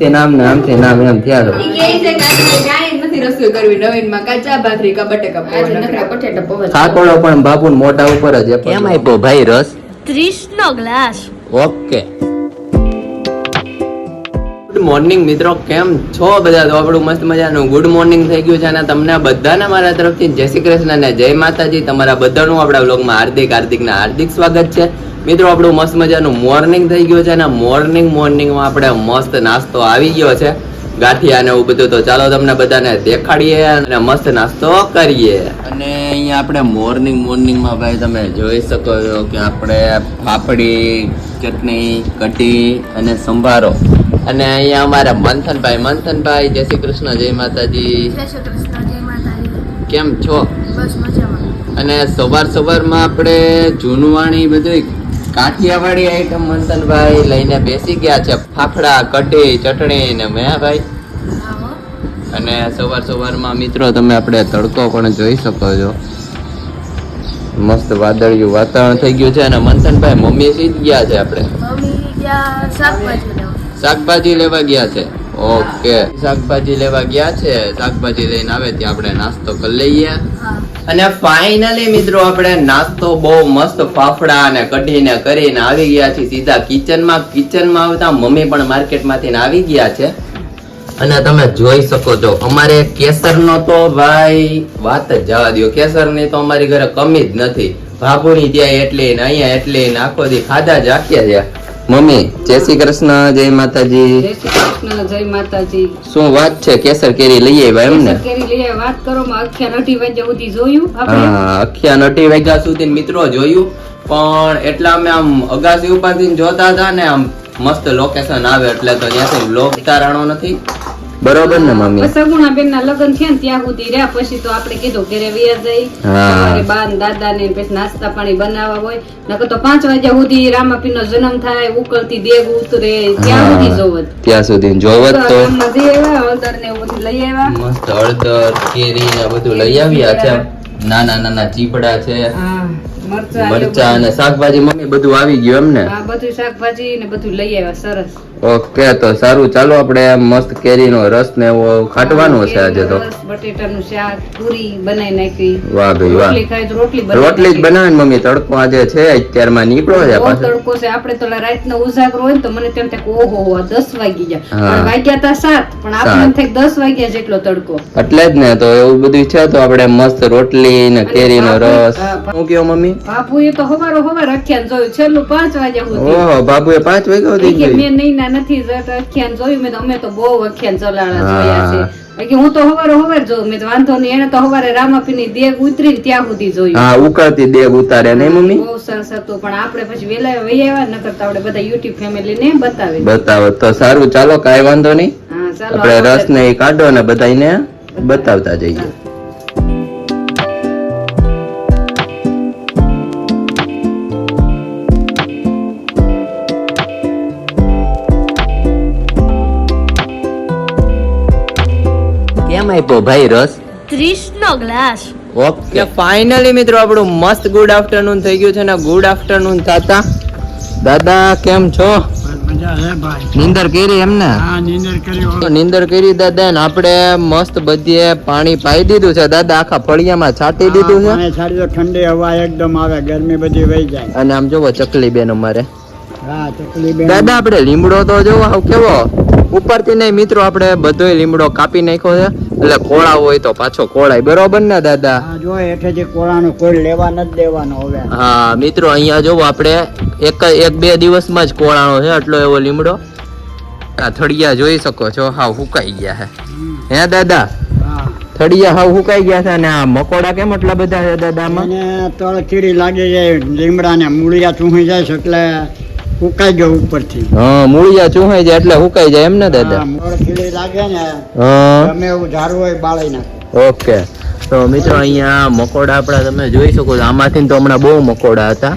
તે નામ નામ છે નામ એમ થયા ઈ કે છે કે કાંઈ નથી રસોઈ કરવી નવીનમાં કાચા ભાખરી કા બટેકા આજે નકરા પટેટા પૌવા ખાકોડો પણ બાપુ મોઢા ઉપર જ કેમ આપ્યો ભાઈ રસ 30 નો ગ્લાસ. ઓકે ગુડ મોર્નિંગ મિત્રો, કેમ છો બધા? તો આપણું મસ્ત મજાનું ગુડ મોર્નિંગ થઈ ગયું છે અને તમને બધાને મારા તરફથી જય શ્રી કૃષ્ણ અને જય માતાજી. તમારા બધાનું આપણા વ્લોગમાં હાર્દિકના હાર્દિક સ્વાગત છે. મિત્રો આપણું મસ્ત મજાનું મોર્નિંગ થઈ ગયું છે અને મોર્નિંગમાં આપણે મસ્ત નાસ્તો આવી ગયો છે, ગાંઠિયા ને એવું બધું. તો ચાલો તમને બધાને દેખાડીએ અને મસ્ત નાસ્તો કરીએ. અને અહીંયા આપણે મોર્નિંગમાં ભાઈ તમે જોઈ શકો છો કે આપણે પાપડી, ચટણી, કઢી અને સંભારો. અને અહીંયા અમારા મંથનભાઈ જય શ્રી કૃષ્ણ જય માતાજી. કેમ છો? બસ મજામાં. અને સવારમાં આપણે જૂનવાણી બધું કાઠિયાવાડી આઈટમ મંથનભાઈ લઈને બેસી ગયા છે. ફાફડા, કઢી, ચટણી ને મેં ભાઈ. અને સવારમાં મિત્રો તમે આપણે તડકો પણ જોઈ શકો છો. મસ્ત વાદળિયું વાતાવરણ થઈ ગયું છે. અને મંથનભાઈ મમ્મી સીધ ગયા છે, આપણે મમ્મી ગયા શાકભાજી લેવા ગયા છે. ઓકે, શાકભાજી લેવા ગયા છે. શાકભાજી લઈને આવે ત્યાં આપણે નાસ્તો કરી લઈએ. અને ફાઇનલી મિત્રો આપણે નાસ્તો બહુ મસ્ત ફાફડા અને કઢીને કરીને આવી ગયા છીએ સીધા કિચનમાં આવતા મમ્મી પણ માર્કેટમાંથી આવી ગયા છે. અને તમે જોઈ શકો છો અમારે કેસરનો તો ભાઈ વાત જ જવા દો. કેસરની તો અમારી ઘરે કમી જ નથી. ભાભુની ત્યાં એટલી ને અહીંયા એટલી ને આખો દી ખાધા જ રાખ્યા છે. મમ્મી જય શ્રી કૃષ્ણ જય માતાજી. જય શ્રી કૃષ્ણ જય માતાજી. શું વાત છે? કેસર કેરી લઈ આવ્યા એમ ને? કેરી લઈ આવ્યા. વાત કરો માં અખ્યા 9 વાગ્યા સુધી જોયું આપણે. હા, અખ્યા 9 વાગ્યા સુધી મિત્રો જોયું. પણ એટલા અમે આમ અગાસી ઉપરથી જોતા હતા ને, આમ મસ્ત લોકેશન આવે એટલે તો ત્યાંથી વ્લોગ તારાણો નથી. બરોબર ને મમ્મી? સગુણા બેન ના લગ્ન થયા ને ત્યાં સુધી રહ્યા. પછી તો આપણે કીધું કે વિયા જઈ અમારે બા ને દાદા ને પછી નાસ્તા પાણી બનાવવા હોય. નકર તો 5 વાગ્યા સુધી રામાપીર નો જન્મ થાય, ઉકળતી દેગ ઉતરે ત્યાં સુધી જોવત. ત્યાં સુધી જોવત તો હળદર ને એવું બધું લઈ આવ્યા. મસ્ત હળદર, કેરી ને બધું લઈ આવ્યા છે. નાના ચીપડા છે, મરચા અને શાકભાજી મમ્મી બધું આવી ગયું એમ ને? હા, બધું શાકભાજી ને બધું લઈ આવ્યા. સરસ. ઓકે, તો સારું, ચાલો આપણે મસ્ત કેરીનો રસ ને એવો ખાટવાનો છે આજે. તો બટેટાનું શાક, પૂરી બનાવી નાખી. વાહ ભાઈ વાહ. રોટલી ખાય તો રોટલી જ બનાવે મમ્મી. તડકો આજે છે, અત્યારમાં નીકળો છે પાછો. તડકો છે. આપણે તો રાતનો ઉજાગરો હોય ને તો મને તેમ થાય ઓહો 10 વાગી ગયા. વાગ્યા તા 7 પણ આપણે એમ થાય 10 વાગ્યા જેટલો તડકો. એટલે જ ને, તો એવું બધું છે. તો આપણે મસ્ત રોટલી ને કેરીનો રસ. શું કયો મમ્મી? બાપુએ તો હવારે અખ્યાન જોયું. છેલ્લું 5 વાગ્યા સુધી. ઓહો, બાપુએ 5 વાગ્યા સુધી જોયું. મેં નહીં નથી અખ્યાન જોયું. મેં તો અમે તો બહુ અખ્યાન ચલાડા જોયા છે. હું તો હવારે જોઉં. મેં વાંધો નહીં. એને તો હવારે રામાપીરની દેગ ઉતરી ત્યાં સુધી જોયું. હા, ઉકળતી દેગ ઉતારે નહીં મમ્મી? બહુ સરસ હતું. પણ આપણે પછી વેલા વહી આવ્યા નકર તો આપણે બધા યુટ્યુબ ફેમિલી ને બતાવે તો સારું. ચાલો, કાંઈ વાંધો નહીં. હા, ચાલો આપણે રસ ને કાઢો ને બધાને બતાવતા જઈએ. કેમ આપ્યો ભાઈ રસ? 30 નો ગ્લાસ. ઓકે, ફાઇનલી મિત્રો આપણું મસ્ત ગુડ આફ્ટરનૂન થઈ ગયું છે ને ગુડ આફ્ટરનૂન તાતા. દાદા કેમ છો? નીંદર કરી એમ ને? નીંદર કરી દાદા. ને આપણે મસ્ત બધીએ પાણી પાઈ દીધું છે દાદા. આખા ફળિયામાં છાંટી દીધું છે. ઠંડી હવા એકદમ આવે, ગરમી બધી વહી જાય. અને આમ જોવો ચકલી બેન અમારે. હા, ચકલી બેન. દાદા આપણે લીમડો તો જોવો હાવ કેવો ઉપરથી નહીં મિત્રો. આપણે બધો લીમડો કાપી નાખ્યો છે એટલે કોળા હોય તો પાછો કોળાય. બરોબર ને દાદા? હા, જો હેઠેથી કોળાનું કોઈ લેવા નથી દેવાનું હવે. હા મિત્રો, અહીંયા જોવો આપણે એક બે દિવસમાં જ કોળાનો છે એટલો એવો લીમડો. આ થળિયા જોઈ શકો છો, હાવ હુકાઈ ગયા છે. હે દાદા? હા, થળિયા હાવ હુકાઈ ગયા છે. અને આ મકોડા કેમ એટલા બધા છે દાદા આમાં? અને તળ કીડી લાગી જાય, લીમડા ને મૂળિયા ચૂહી જાય છે એટલે ઉકાઈ ગયો ઉપરથી. હા, મૂળિયા ચૂહાઈ જાય એટલે હુકાઈ જાય એમ ને દાદા? તળ કીડી લાગે ને તમે એવું ઝાડું હોય બાળી નાખે. ઓકે, તો મિત્રો અહીંયા મકોડા આપણા તમે જોઈ શકો છો. આમાંથી તો હમણાં બહુ મકોડા હતા.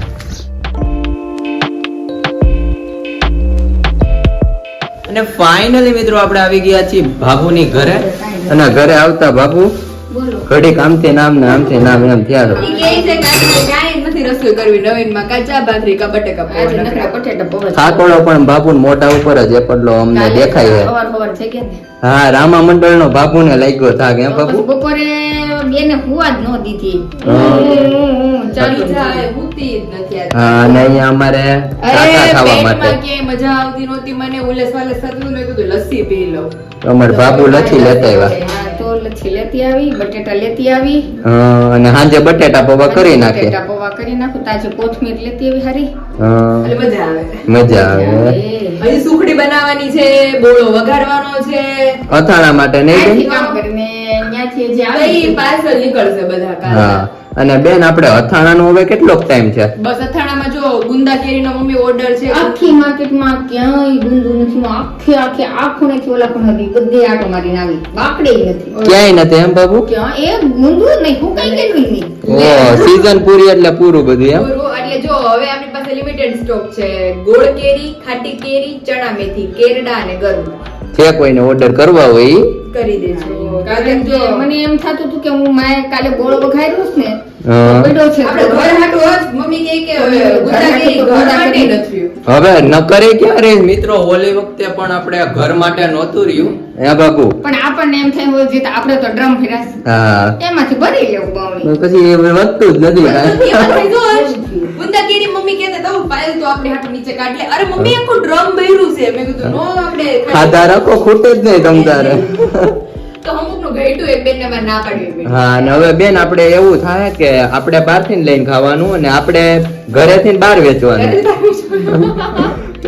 અને ફાઇનલી મિત્રો આપણે આવી ગયા છીએ બાબુની ઘરે. અને ઘરે આવતા બાબુ ઘડીક આમથી નામ ને આમથી નામ એમ થયા. ઈ કે છે કે કાંઈ નથી રસોઈ કરવી નવીનમાં કાચા ભાખરી કા બટેકા આજે પૌવા નકરા બટેટા પૌવા થાકોડો પણ બાપુ મોઢા ઉપર જ એટલો અમને દેખાય છે. સવાર થઈ ગયા ને હા, રામા મંડળ નો બાપુ ને લાગ્યો થાક એમ બાપુ. પછી બપોરે બેને હુવા જ ન દીધી ચાલુ થાય હુતી જ નથી આજે. હા, અને અહીંયા અમારે કાકા ખાવા માટે પેટમાં ક્યાંય મજા આવતી નહોતી મને ઉલેસ વાલેસ થતું મેં કીધું લસ્સી પી લઉં. અમારે બાપુ લચ્છી લેતા આવ્યા. હા તો લચ્છી લેતી આવી બટેટા લેતી આવી અને સાંજે બટેટા પૌવા કરી નાખે. બટેટા પૌવા કરી નાખું તાજી કોથમીર લેતી આવી હારી એટલે મજા આવે. મજા આવે. હજી સુખડી બનાવવાની છે, બોળો વઘારવાનો છે. અથાણા માટે નહીં અહીંથી બેન? કામ કરીને ત્યાંથી જે કઈ આવી પાર્સલ નીકળશે બધા કાલે. હા, અને બેન આપણે અથાણાનો હવે કેટલો ટાઈમ છે? બસ અથાણામાં જો ગુંદા કેરીનો મમ્મી ઓર્ડર છે. આખી માર્કેટમાં ક્યાંય ગુંદુ નથી આખે આખું નથી ઓલા પણ હતી બધે આટો મારીને આવી બાકડે નથી ક્યાંય નથી એમ બાબુ? ક્યાં એ ગુંદુ નહીં હું કઈ ગયેલું નહીં ઓ, સીઝન પૂરી એટલે પૂરું બધું એમ? પૂરું. એટલે જો હવે આપણી પાસે લિમિટેડ સ્ટોક છે. ગોળ કેરી, ખાટી કેરી, ચણા મેથી, કેરડા અને ગરમ જે કોઈને ઓર્ડર કરવા હોય ઈ. કરી દેજો. કારણ કારણ કે કે જો મને એમ થતું હતું કે હું માએ કાલે બોળો વઘાર્યો છે ને હા. પડ્યો છે આપણે ઘર હાટુ જ મમ્મી કહે કે હવે ગુંદા કેરી ઘર માટે નથી. હવે ન કરે ક્યારે મિત્રો? હોલી વખતે પણ આપણે ઘર માટે નહોતું રહ્યું હે બાબુ? પણ આપણને એમ થાય હોય જે તો આપણે તો ડ્રમ ફેરાશ હા, એમાંથી ભરી લેવું બાવણી પછી એ વધતું જ નથી કાંઈ. એમાંથી જો ગુંદા કેરી મમ્મી કહેતા તો પાયલ તો આપણે હાટુ નીચે કાઢ લે. અરે મમ્મી આખું ડ્રમ ભર્યું છે. મેં કીધું નો આપણે ખાધા રાખો, ખૂટે જ નહીં તમ તારે. તો અમુકનું ઘેટું એક બેનને મારે ના પાડવી પડી. હા, અને હવે બેન આપણે એવું થાય કે આપણે બહારથી લઈને ખાવાનું અને આપણે ઘરેથી બહાર વેચવાનું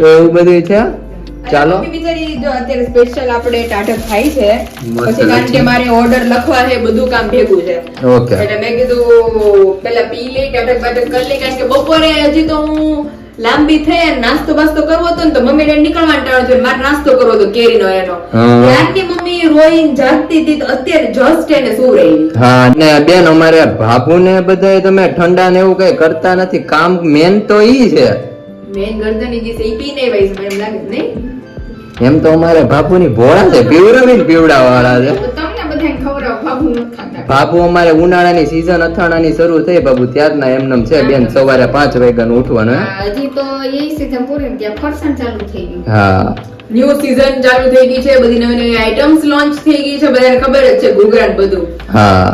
એવું બધું છે. ચાલો. મમ્મી બિચારી જો અત્યારે સ્પેશિયલ આપણે ટાઢક ખાઈ છે. મસ્ત પછી કારણ છે. કે મારે ઓર્ડર લખવા છે, બધું કામ ભેગું છે. ઓકે. એટલે મેં કીધું પેલા પી લઈ ટાઢક બાટક કરી લઈ કારણ કે બપોરે હજી તો હું લાંબી થઈ અને નાસ્તો બાસ્તો કરવો હતો ને તો મમ્મી ને નીકળવાનું ટાળો છે. મારે નાસ્તો કરવો હતો કેરીનો એનો. હા. ત્યારની મમ્મી રોઈને જાગતી હતી તો અત્યારે જસ્ટ એને સુઈ રહી. હા, ને બેન અમારે બાબુને બધાય તમે ઠંડા ને એવું કઈ કરતા નથી. કામ મેન તો ઈ છે. મેન ગરદની જે છે ઈ પી નહીં વઈ છે મને એમ લાગે છે, નહીં? એમ તો અમારે બાપુની ભોળા છે, પીવડાવીને પીવડાવવાળા છે. તમને બધાને ખવડાવ બાબુ નથી ખાતા બાપુ અમારે ઉનાળાની સીઝન અથાણાની શરૂ થઈ બાબુ ત્યારના એમનેમ છે બેન સવારે 5 વાગ્યાનું ઉઠવાનું હે? હા, હજી તો એ સીઝન પૂરી ને ત્યાં ફરસાણ ચાલુ થઈ ગયું હા, ન્યૂ સીઝન ચાલુ થઈ ગઈ છે, બધી નવી નવી આઈટમ્સ લોન્ચ થઈ ગઈ છે, બધાને ખબર જ છે ગુગરાટ બધું. હા.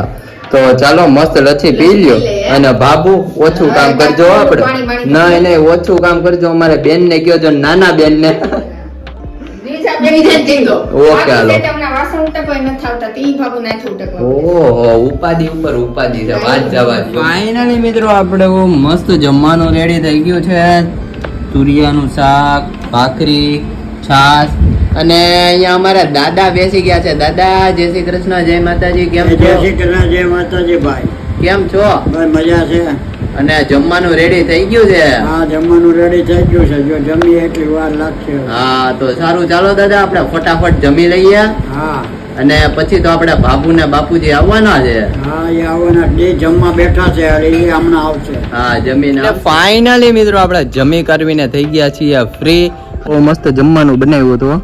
તો ચાલો મસ્ત લચ્છી પી લ્યો અને બાબુ ઓછું કામ કરજો હો આપણે. નહીં નહીં, ઓછું કામ કરજો. અમારે બેન ને કયો છો, નાના બેન ને. બીજા જ કીધો. ઓકે હાલો. તમને વાસણ ઉટકવાય નથી આવતા તો ઈ બાબુ નાથી ઉટકવા ઓહો, ઉપાધિ ઉપર ઉપાધિ છે, વાત જવા દો. ફાઇનલી મિત્રો આપણે મસ્ત જમવાનું રેડી થઈ ગયું છે. તુરિયાનું શાક, ભાખરી, છાશ અને અહીંયા અમારા દાદા બેસી ગયા છે. દાદા જય શ્રી કૃષ્ણ, જય માતાજી. કેમ જય છો? શ્રી કૃષ્ણ, જય માતાજી ભાઈ. કેમ છો? ભાઈ મજા છે. અને જમવાનું રેડી થઈ ગયું છે? હા, જમવાનું રેડી થઈ ગયું છે. જો જમીએ એટલી વાર લાગશે. હા, તો સારું, ચાલો દાદા આપણે ફટાફટ જમી લઈએ હા અને પછી તો આપણે બાપુ ને બાપુજી આવવાના છે. હા, એ આવવાના જે જમવા બેઠા છે એ હમણાં આવશે. હા, જમીને ફાઇનલી મિત્રો આપણે જમી કરવીને થઈ ગયા છીએ ફ્રી. બહુ મસ્ત જમવાનું બનાવ્યું હતું.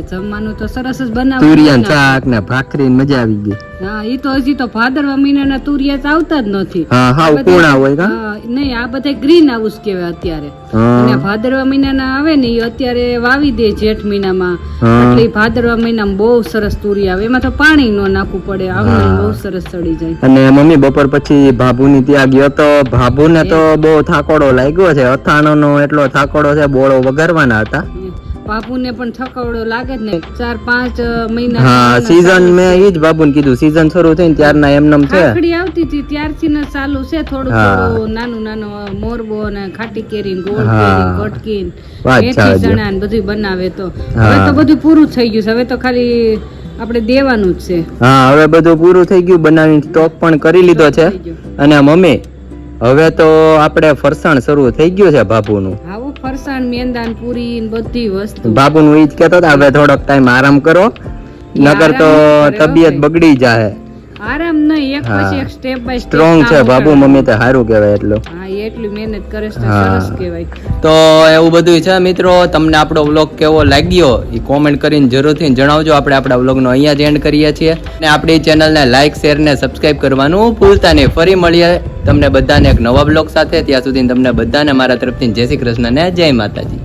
જમવાનું તો સરસ જ તુરિયાનું શાક ને ભાખરી ને મજા આવી ગઈ. હા, ઈ તો હજી તો ભાદરવા મહિનાના તુરિયા આવતા જ નથી. હા હા, ઉકુણા હોય કા? હા, નહીં આ બધા ગ્રીન હાઉસ કહેવાય અત્યારે. હા. અને ભાદરવા મહિનાના આવે ને ઈ અત્યારે વાવી દે જેઠ મહિનામાં. હા. એટલે ઈ ભાદરવા મહિનામાં બહુ સરસ તુરી આવે. એમાં તો પાણી ન નાખવું પડે. આવું બહુ સરસ ચડી જાય. અને મમ્મી બપોર પછી બાબુની ત્યાં ગયો તો બાબુને તો બહુ થાકોડો લાગ્યો છે. અથાણાનો એટલો થાકોડો છે, બોળો વગાડવાના હતા. બાપુને પણ થકવડો લાગે જ ને 4-5 મહિના. હા, સીઝન મેં ઈ જ બાબુને કીધું, સીઝન શરૂ થઈ ને ત્યારના એમનેમ છે. ખાખડી આવતી હતી ત્યારથી ને ચાલુ છે થોડું હા. થોડું નાનું નાનું મોરબો ને ખાટી કેરી ને ગોળ હા. કેરી કટકી વાત મેથી સાચી. ચણા ને બધું બનાવે તો હા. હવે તો બધું પૂરું થઈ ગયું છે. હવે તો ખાલી આપણે દેવાનું જ છે. હા, હવે બધું પૂરું થઈ ગયું, બનાવીને સ્ટોક પણ કરી લીધો છે. થઈ ગયું. અને મમ્મી હવે તો આપણે ફરસાણ શરૂ થઈ ગયું છે બાબુનું. આવું ફરસાણ મેંદાન પૂરી ને બધી વસ્તુ બાબુનું ઈ જ કહેતો હતો હવે થોડોક ટાઈમ આરામ કરો, નકર તો આરામ કરે હો તબિયત ભાઈ. બગડી જાય. આરામ નહીં, એક હા. પછી એક સ્ટેપ બાય સ્ટેપ સ્ટ્રોંગ છે બાબુ મમ્મી તો સારું કહેવાય એટલું. હા એટલી મહેનત કરે છે, હા. સરસ કહેવાય. તો એવું બધું છે મિત્રો. તમને આપણો વ્લોગ કેવો લાગ્યો એ કોમેન્ટ કરીને જરૂરથી જણાવજો. આપણે આપણા વ્લોગનો અહીંયા જ એન્ડ કરીએ છીએ અને આપણી ચેનલને લાઇક શેર ને સબસ્ક્રાઇબ કરવાનું ભૂલતા નહીં. ફરી મળીએ તમને બધાને એક નવા વ્લોગ સાથે. ત્યાં સુધી તમને બધાને મારા તરફથી જય શ્રી કૃષ્ણ ને જય માતાજી.